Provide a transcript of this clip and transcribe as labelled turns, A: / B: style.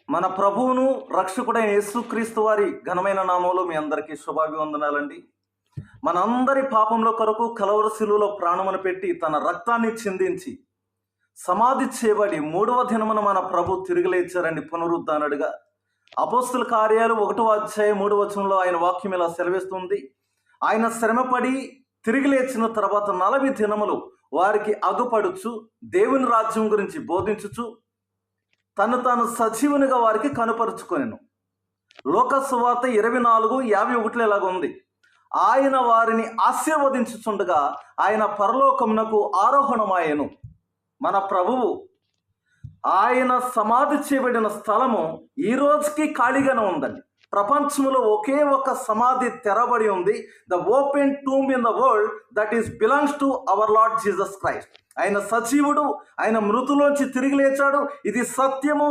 A: మన ప్రభువును రక్షకుడైన యేసుక్రీస్తు వారి ఘనమైన నామంలో మీ అందరికీ శుభాభివందనాలండి. మనందరి పాపంలో కొరకు కలవరి శిలువలో ప్రాణమును పెట్టి తన రక్తాన్ని చిందించి సమాధి చేయబడి 3వ దినమున మన ప్రభు తిరిగి లేచారండి పునరుద్ధానుడిగా. అపోస్తుల కార్యాలు 1వ అధ్యాయం 3వ వచనంలో ఆయన వాక్యం ఇలా సెలవిస్తుంది. ఆయన శ్రమపడి తిరిగి లేచిన తర్వాత 40 దినములు వారికి అగుపడుచు దేవుని రాజ్యం గురించి బోధించుచు తాను సజీవునిగా వారికి కనుపరుచుకొనెను. లోకసువార్త 24:51 ఇలాగ ఉంది. ఆయన వారిని ఆశీర్వదించుచుండగా ఆయన పరలోకమునకు ఆరోహణమాయెను. మన ప్రభువు ఆయన సమాధి చేయబడిన స్థలము ఈ రోజుకి ఖాళీగానే ఉందండి. ప్రపంచంలో ఒకే ఒక సమాధి తెరబడి ఉంది. The open tomb in the world that is belongs to our Lord Jesus Christ. ఆయన సజీవుడు, ఆయన మృతులోంచి తిరిగి లేచాడు. ఇది సత్యము.